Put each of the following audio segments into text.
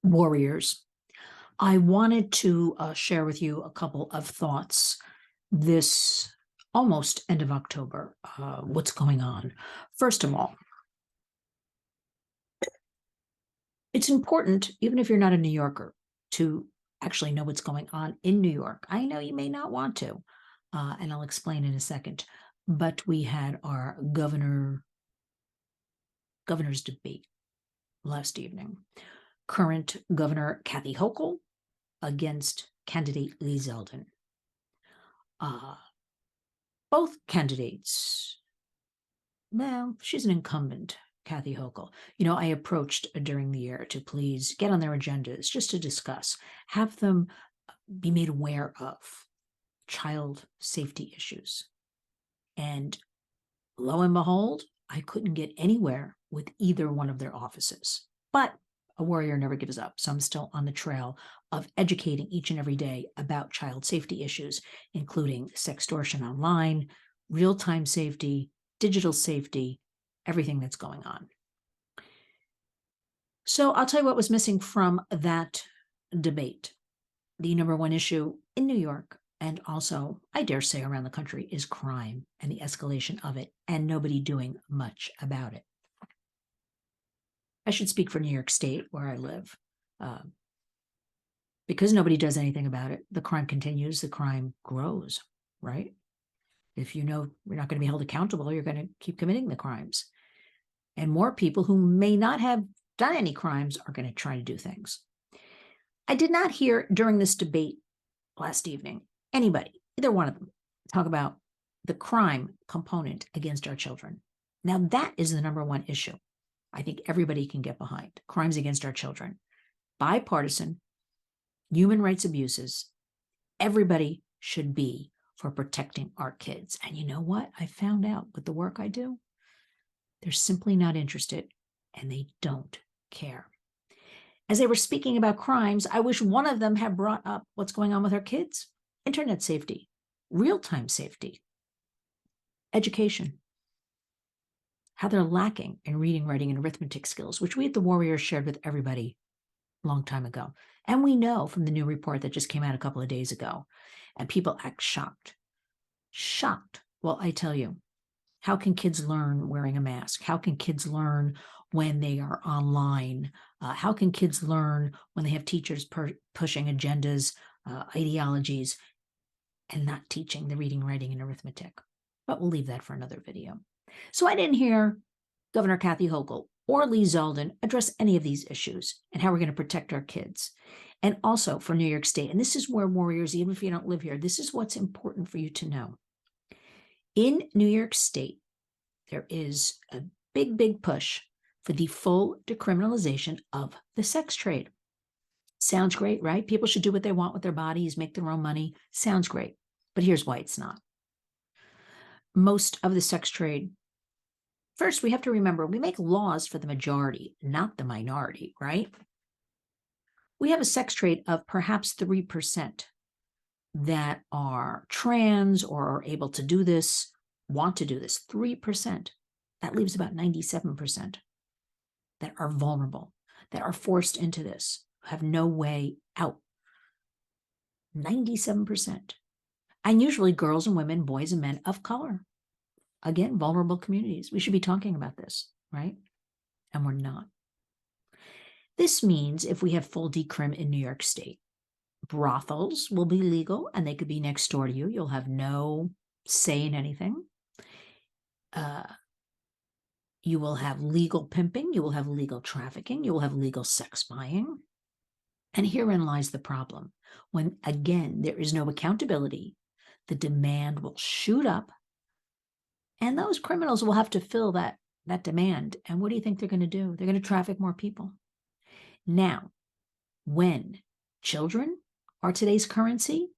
Warriors. I wanted to share with you a couple of thoughts this almost end of October. What's going on? First of all, it's important, even if you're not a New Yorker, to actually know what's going on in New York. I know you may not want to, and I'll explain in a second. But we had our governor's debate last evening. Current Governor Kathy Hochul against candidate Lee Zeldin. Both candidates, well, she's an incumbent, Kathy Hochul. I approached during the year to please get on their agendas just to discuss, have them be made aware of child safety issues. And lo and behold, I couldn't get anywhere with either one of their offices. But a warrior never gives up. So I'm still on the trail of educating each and every day about child safety issues, including sextortion online, real-time safety, digital safety, everything that's going on. So I'll tell you what was missing from that debate. The number one issue in New York, and also, I dare say, around the country, is crime and the escalation of it, and nobody doing much about it. I should speak for New York State, where I live. Because nobody does anything about it, the crime continues, the crime grows, right? If you know you're not going to be held accountable, you're going to keep committing the crimes. And more people who may not have done any crimes are going to try to do things. I did not hear during this debate last evening anybody, either one of them, talk about the crime component against our children. Now, that is the number one issue I think everybody can get behind. Crimes against our children. Bipartisan, human rights abuses. Everybody should be for protecting our kids. And you know what? I found out with the work I do, they're simply not interested and they don't care. As they were speaking about crimes, I wish one of them had brought up what's going on with our kids. Internet safety, real-time safety, education, how they're lacking in reading, writing, and arithmetic skills, which we at the Warriors shared with everybody a long time ago. And we know from the new report that just came out a couple of days ago, and people act shocked. Shocked. Well, I tell you, how can kids learn wearing a mask? How can kids learn when they are online? How can kids learn when they have teachers pushing agendas, ideologies, and not teaching the reading, writing, and arithmetic? But we'll leave that for another video. So I didn't hear Governor Kathy Hochul or Lee Zeldin address any of these issues and how we're going to protect our kids. And also for New York State, and this is where Warriors, even if you don't live here, this is what's important for you to know. In New York State, there is a big, big push for the full decriminalization of the sex trade. Sounds great, right? People should do what they want with their bodies, make their own money. Sounds great. But here's why it's not. Most of the sex trade, first, we have to remember, we make laws for the majority, not the minority, right? We have a sex trade of perhaps 3% that are trans or are able to do this, want to do this, 3%. That leaves about 97% that are vulnerable, that are forced into this, have no way out. 97%. And usually girls and women, boys and men of color. Again, vulnerable communities. We should be talking about this, right? And we're not. This means if we have full decrim in New York State, brothels will be legal and they could be next door to you. You'll have no say in anything. You will have legal pimping. You will have legal trafficking. You will have legal sex buying. And herein lies the problem. When, again, there is no accountability, the demand will shoot up and those criminals will have to fill that demand. And what do you think they're going to do? They're going to traffic more people. Now, when children are today's currency,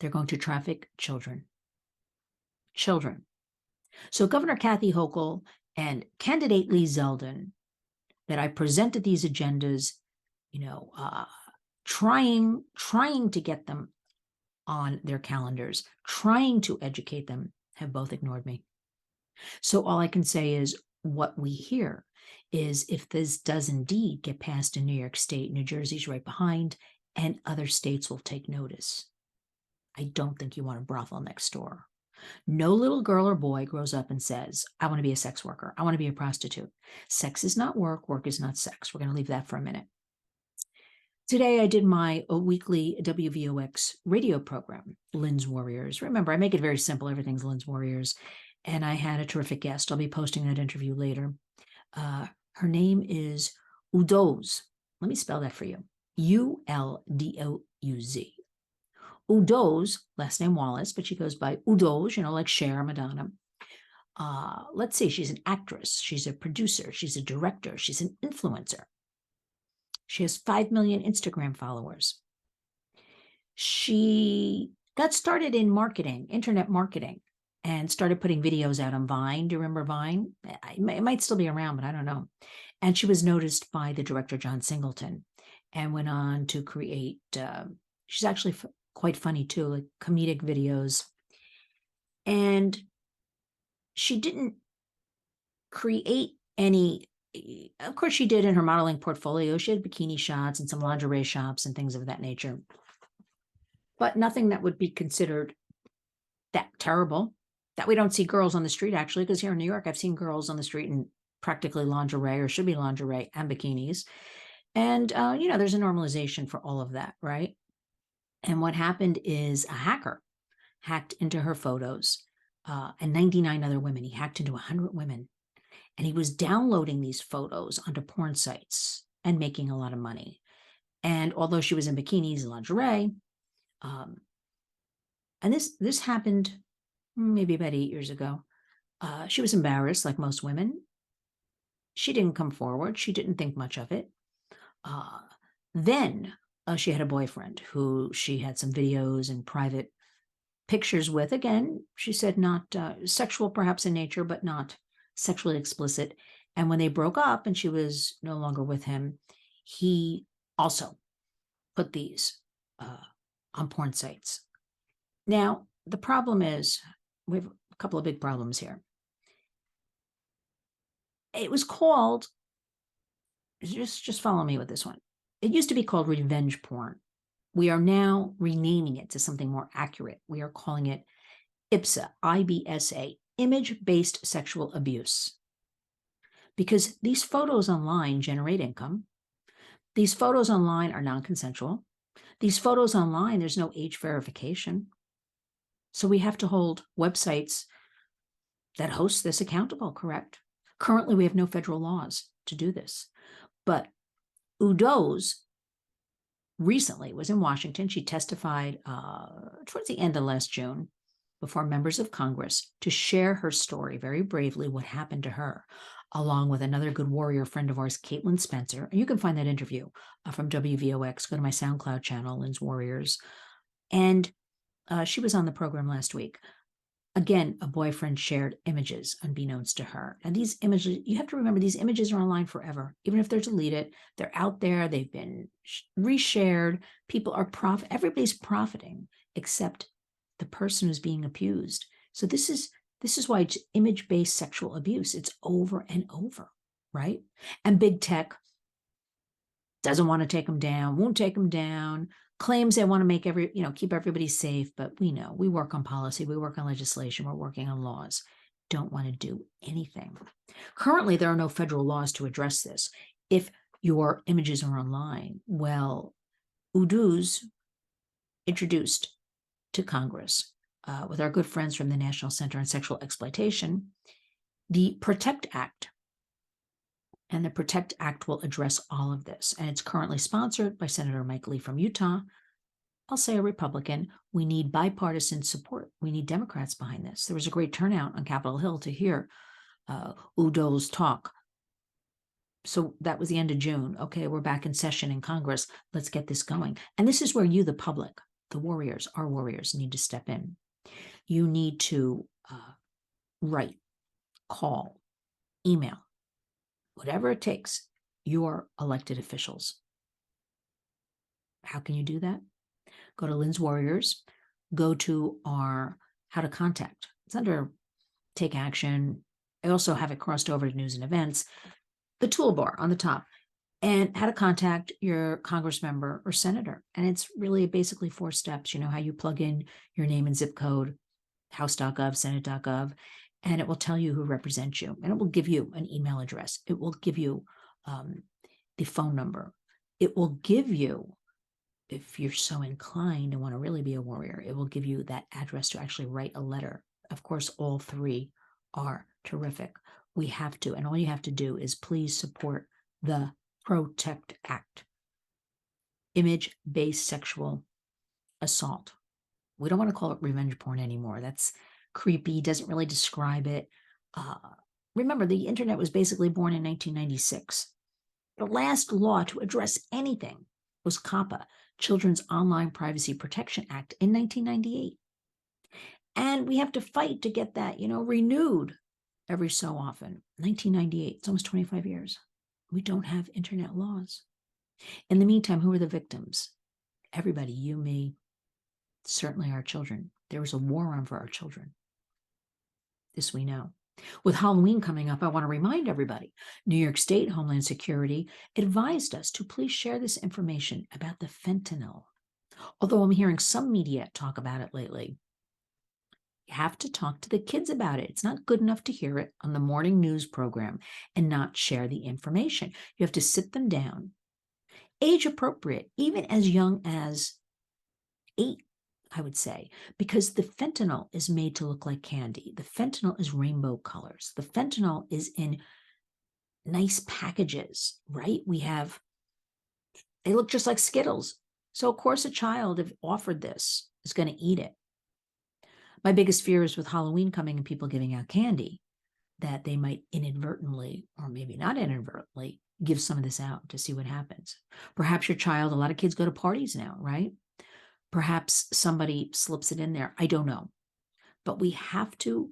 they're going to traffic children. Children. So Governor Kathy Hochul and candidate Lee Zeldin, that I presented these agendas, trying to get them on their calendars, trying to educate them, have both ignored me. So all I can say is what we hear is if this does indeed get passed in New York State, New Jersey's right behind, and other states will take notice. I don't think you want a brothel next door. No little girl or boy grows up and says, I want to be a sex worker. I want to be a prostitute. Sex is not work. Work is not sex. We're going to leave that for a minute. Today, I did my weekly WVOX radio program, Lynn's Warriors. Remember, I make it very simple. Everything's Lynn's Warriors. And I had a terrific guest. I'll be posting that interview later. Her name is Udoz. Let me spell that for you. Uldouz. Udoz, last name Wallace, but she goes by Udoz, like Cher, Madonna. Let's see, she's an actress. She's a producer. She's a director. She's an influencer. She has 5 million Instagram followers. She got started in marketing, internet marketing, and started putting videos out on Vine. Do you remember Vine? It might still be around, but I don't know. And she was noticed by the director, John Singleton, and went on to create, she's actually quite funny too, like comedic videos. And she didn't create any, of course she did in her modeling portfolio. She had bikini shots and some lingerie shops and things of that nature, but nothing that would be considered that terrible. That we don't see girls on the street, actually, because here in New York, I've seen girls on the street in practically lingerie, or should be lingerie, and bikinis. And, there's a normalization for all of that, right? And what happened is a hacker hacked into her photos and 99 other women. He hacked into 100 women. And he was downloading these photos onto porn sites and making a lot of money. And although she was in bikinis and lingerie, and this happened maybe about 8 years ago, she was embarrassed like most women. She didn't come forward. She didn't think much of it. Then she had a boyfriend who she had some videos and private pictures with. Again, she said not sexual perhaps in nature, but not sexually explicit. And when they broke up and she was no longer with him, he also put these on porn sites. Now, the problem is, we have a couple of big problems here. It was called, just follow me with this one. It used to be called revenge porn. We are now renaming it to something more accurate. We are calling it IBSA, IBSA, image-based sexual abuse. Because these photos online generate income. These photos online are non-consensual. These photos online, there's no age verification. So we have to hold websites that host this accountable, correct? Currently, we have no federal laws to do this. But Udoz recently was in Washington. She testified towards the end of last June before members of Congress to share her story very bravely, what happened to her, along with another good warrior friend of ours, Caitlin Spencer. And you can find that interview from WVOX. Go to my SoundCloud channel, Lynn's Warriors. And she was on the program last week. Again, a boyfriend shared images unbeknownst to her. And these images, you have to remember, these images are online forever. Even if they're deleted, they're out there. They've been reshared. People are everybody's profiting except the person who's being abused. So this is why it's image-based sexual abuse. It's over and over, right? And big tech doesn't want to take them down, won't take them down, claims they want to make keep everybody safe. But we know, we work on policy, we work on legislation, we're working on laws. Don't want to do anything. Currently, there are no federal laws to address this. If your images are online, well, Udoz introduced to Congress with our good friends from the National Center on Sexual Exploitation, the PROTECT Act. And the PROTECT Act will address all of this. And it's currently sponsored by Senator Mike Lee from Utah. I'll say a Republican. We need bipartisan support. We need Democrats behind this. There was a great turnout on Capitol Hill to hear Udoz's talk. So that was the end of June. Okay, we're back in session in Congress. Let's get this going. And this is where you, the public, the warriors, our warriors, need to step in. You need to write, call, email, whatever it takes, your elected officials. How can you do that? Go to Lynn's Warriors, go to our how to contact. It's under take action, I also have it crossed over to news and events, the toolbar on the top, and how to contact your Congress member or senator. And it's really basically 4 steps. You know how you plug in your name and zip code, house.gov, senate.gov, and it will tell you who represents you. And it will give you an email address. It will give you the phone number. It will give you, if you're so inclined and want to really be a warrior, it will give you that address to actually write a letter. Of course, all 3 are terrific. We have to, and all you have to do is please support the Protect Act. Image-based sexual assault. We don't want to call it revenge porn anymore. That's creepy, doesn't really describe it. Remember, the internet was basically born in 1996. The last law to address anything was COPPA, Children's Online Privacy Protection Act, in 1998. And we have to fight to get that, renewed every so often. 1998, it's almost 25 years. We don't have internet laws. In the meantime, who are the victims? Everybody, you, me, certainly our children. There was a war on for our children. This we know. With Halloween coming up, I want to remind everybody, New York State Homeland Security advised us to please share this information about the fentanyl. Although I'm hearing some media talk about it lately, you have to talk to the kids about it. It's not good enough to hear it on the morning news program and not share the information. You have to sit them down, age appropriate, even as young as 8, I would say, because the fentanyl is made to look like candy. The fentanyl is rainbow colors. The fentanyl is in nice packages, right? They look just like Skittles. So of course a child, if offered this, is going to eat it. My biggest fear is with Halloween coming and people giving out candy, that they might inadvertently, or maybe not inadvertently, give some of this out to see what happens. Perhaps your child, a lot of kids go to parties now, right? Perhaps somebody slips it in there. I don't know. But we have to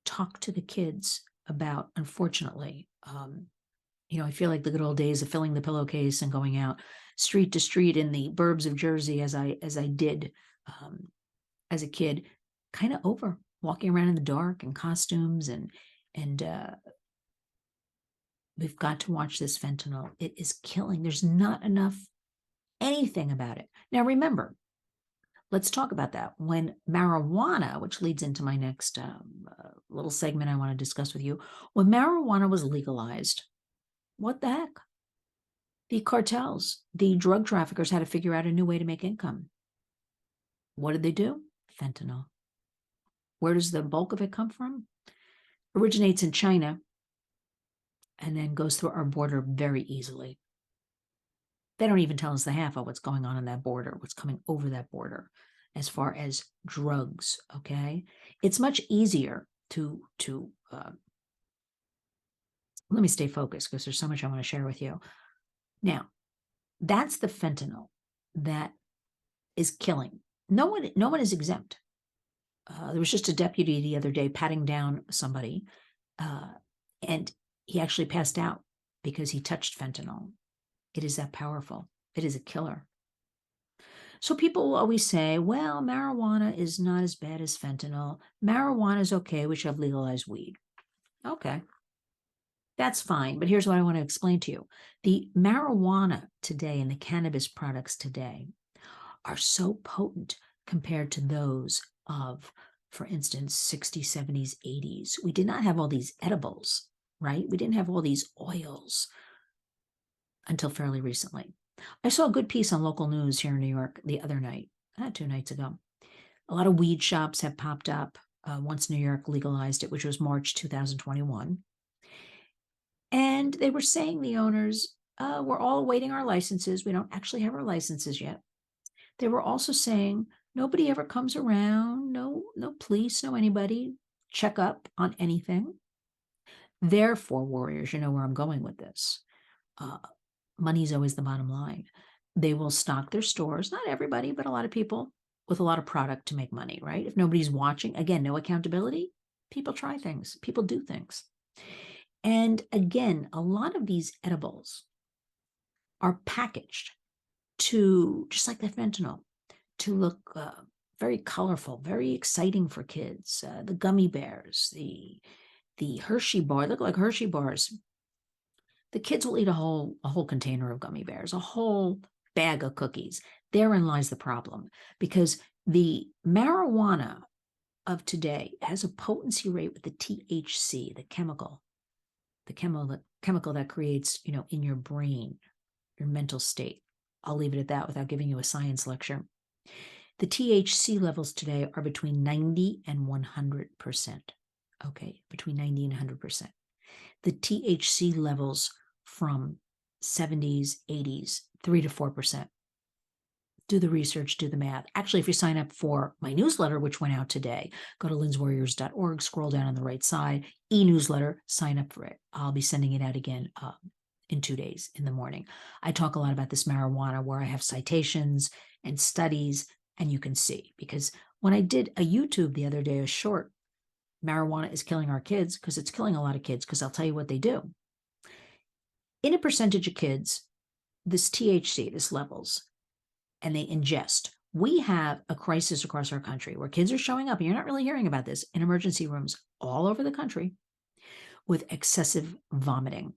talk to the kids about, unfortunately, I feel like the good old days of filling the pillowcase and going out street to street in the burbs of Jersey as I did as a kid, kind of over, walking around in the dark in costumes and we've got to watch this fentanyl. It is killing. There's not enough anything about it. Now, remember, let's talk about that. When marijuana, which leads into my next little segment I want to discuss with you, when marijuana was legalized, what the heck? The cartels, the drug traffickers had to figure out a new way to make income. What did they do? Fentanyl. Where does the bulk of it come from? Originates in China and then goes through our border very easily. They don't even tell us the half of what's going on that border, what's coming over that border as far as drugs, okay? It's much easier to let me stay focused because there's so much I want to share with you. Now, that's the fentanyl that is killing. No one is exempt. There was just a deputy the other day patting down somebody, and he actually passed out because he touched fentanyl. It is that powerful. It is a killer. So people will always say, well, marijuana is not as bad as fentanyl. Marijuana is okay. We should have legalized weed. Okay. That's fine. But here's what I want to explain to you. The marijuana today and the cannabis products today are so potent compared to those of, for instance, 60s, 70s, 80s. We did not have all these edibles, right? We didn't have all these oils until fairly recently. I saw a good piece on local news here in New York the other night, 2 nights ago. A lot of weed shops have popped up once New York legalized it, which was March 2021. And they were saying, the owners, we're all awaiting our licenses. We don't actually have our licenses yet. They were also saying, nobody ever comes around, no police, no anybody, check up on anything. Therefore, warriors, you know where I'm going with this. Money's always the bottom line. They will stock their stores, not everybody, but a lot of people, with a lot of product to make money, right? If nobody's watching, again, no accountability, people try things, people do things. And again, a lot of these edibles are packaged to, just like the fentanyl, to look very colorful, very exciting for kids. The gummy bears, the the Hershey bar, look like Hershey bars. The kids will eat a whole container of gummy bears, a whole bag of cookies. Therein lies the problem, because the marijuana of today has a potency rate with the THC, the chemical that creates, in your brain, your mental state. I'll leave it at that without giving you a science lecture. The THC levels today are between 90 and 100%. Okay, between 90 and 100%. The THC levels from 70s, 80s, 3 to 4%. Do the research, do the math. Actually, if you sign up for my newsletter, which went out today, go to lynswarriors.org, scroll down on the right side, e-newsletter, sign up for it. I'll be sending it out again in 2 days in the morning. I talk a lot about this marijuana, where I have citations and studies, and you can see. Because when I did a YouTube the other day, a short, marijuana is killing our kids, because it's killing a lot of kids, because I'll tell you what they do. In a percentage of kids, this THC, this levels, and they ingest. We have a crisis across our country where kids are showing up, and you're not really hearing about this, in emergency rooms all over the country with excessive vomiting,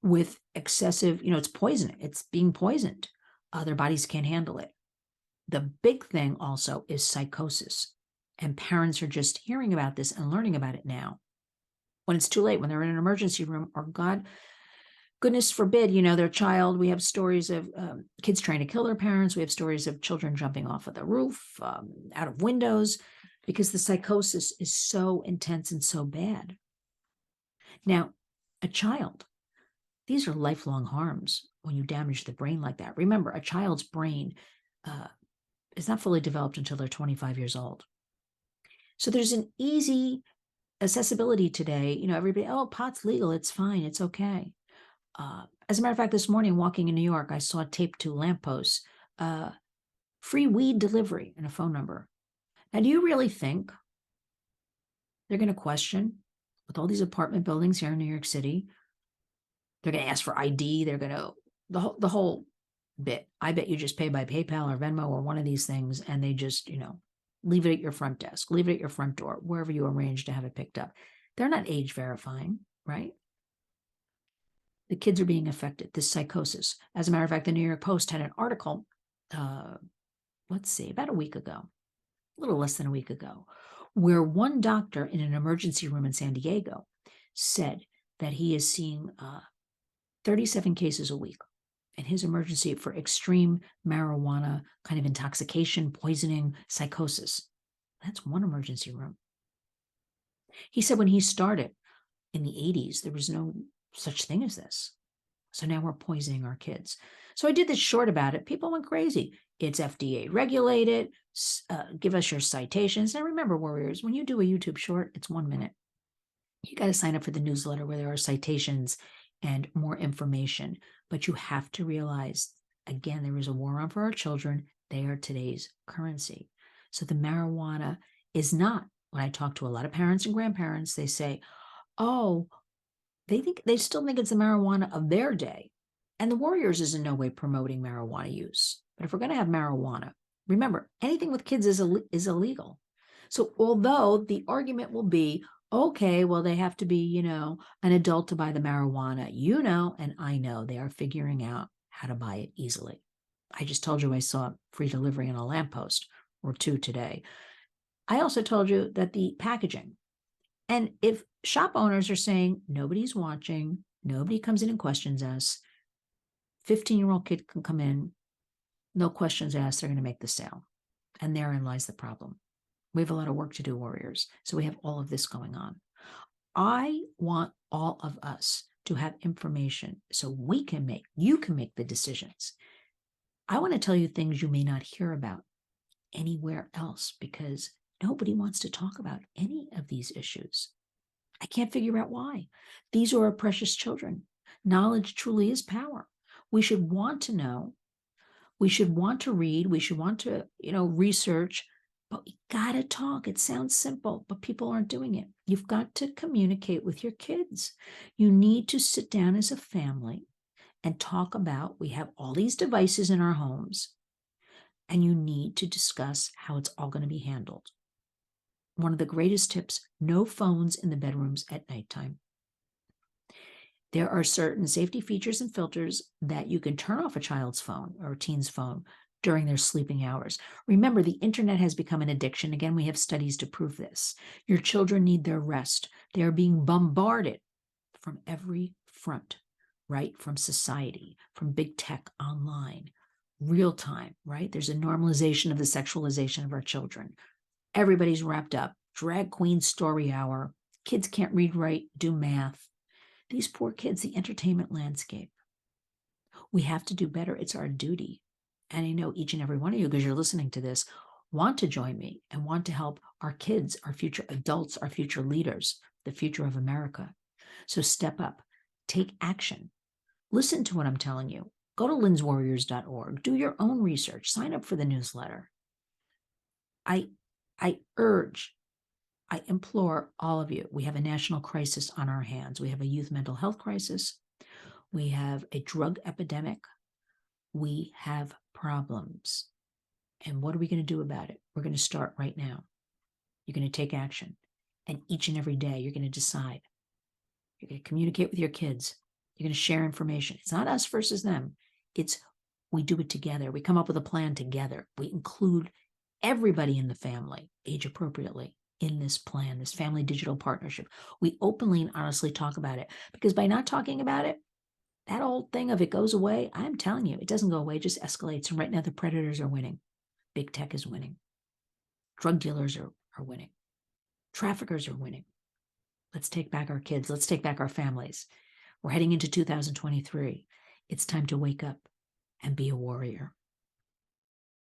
with excessive, it's poisoning. It's being poisoned. Their bodies can't handle it. The big thing also is psychosis. And parents are just hearing about this and learning about it now. When it's too late, when they're in an emergency room, or goodness forbid, their child. We have stories of kids trying to kill their parents. We have stories of children jumping off of the roof, out of windows, because the psychosis is so intense and so bad. Now, a child, these are lifelong harms when you damage the brain like that. Remember, a child's brain is not fully developed until they're 25 years old. So there's an easy accessibility today. Everybody, oh, pot's legal. It's fine. It's okay. As a matter of fact, this morning walking in New York, I saw taped to lampposts, free weed delivery and a phone number. Now, do you really think they're going to question, with all these apartment buildings here in New York City, they're going to ask for ID? They're going to, the whole bit. I bet you just pay by PayPal or Venmo or one of these things, and they just, leave it at your front desk, leave it at your front door, wherever you arrange to have it picked up. They're not age verifying, right? The kids are being affected, this psychosis. As a matter of fact, the New York Post had an article, about a week ago, a little less than a week ago, where one doctor in an emergency room in San Diego said that he is seeing 37 cases a week in his emergency for extreme marijuana kind of intoxication, poisoning, psychosis. That's one emergency room. He said when he started in the 80s, there was no such thing as this. So now we're poisoning our kids. So I did this short about it. People went crazy. It's FDA regulated. Give us your citations. Now remember, warriors, when you do a YouTube short, it's 1 minute. You got to sign up for the newsletter where there are citations and more information. But you have to realize, again, there is a war on for our children. They are today's currency. So the marijuana is not, when I talk to a lot of parents and grandparents, they say, oh, they still think it's the marijuana of their day. And the Warriors is in no way promoting marijuana use. But if we're going to have marijuana, remember, anything with kids is illegal. So although the argument will be, okay, well, they have to be, an adult to buy the marijuana, and I know they are figuring out how to buy it easily. I just told you I saw free delivery on a lamppost or two today. I also told you that the packaging, and if shop owners are saying nobody's watching, nobody comes in and questions us, 15-year-old kid can come in, no questions asked, they're going to make the sale. And therein lies the problem. We have a lot of work to do, warriors. So we have all of this going on. I want all of us to have information so you can make the decisions. I want to tell you things you may not hear about anywhere else, because nobody wants to talk about any of these issues. I can't figure out why. These are our precious children. Knowledge truly is power. We should want to know. We should want to read. We should want to, research. But we got to talk. It sounds simple, but people aren't doing it. You've got to communicate with your kids. You need to sit down as a family and talk about, we have all these devices in our homes, and you need to discuss how it's all going to be handled. One of the greatest tips, no phones in the bedrooms at nighttime. There are certain safety features and filters that you can turn off a child's phone or a teen's phone during their sleeping hours. Remember, the internet has become an addiction. Again, we have studies to prove this. Your children need their rest. They are being bombarded from every front, right? From society, from big tech, online, real time, right? There's a normalization of the sexualization of our children. Everybody's wrapped up. Drag queen story hour. Kids can't read, write, do math. These poor kids, the entertainment landscape. We have to do better. It's our duty. And I know each and every one of you, because you're listening to this, want to join me and want to help our kids, our future adults, our future leaders, the future of America. So step up, take action. Listen to what I'm telling you. Go to lynswarriors.org. Do your own research. Sign up for the newsletter. I urge, I implore all of you. We have a national crisis on our hands. We have a youth mental health crisis. We have a drug epidemic. We have problems. And what are we going to do about it? We're going to start right now. You're going to take action. And each and every day, you're going to decide. You're going to communicate with your kids. You're going to share information. It's not us versus them. It's we do it together. We come up with a plan together. We include everybody in the family, age appropriately, in this plan, this family digital partnership. We openly and honestly talk about it, because by not talking about it, that old thing of it goes away, I'm telling you, it doesn't go away, it just escalates. And right now the predators are winning. Big tech is winning. Drug dealers are winning. Traffickers are winning. Let's take back our kids. Let's take back our families. We're heading into 2023. It's time to wake up and be a warrior.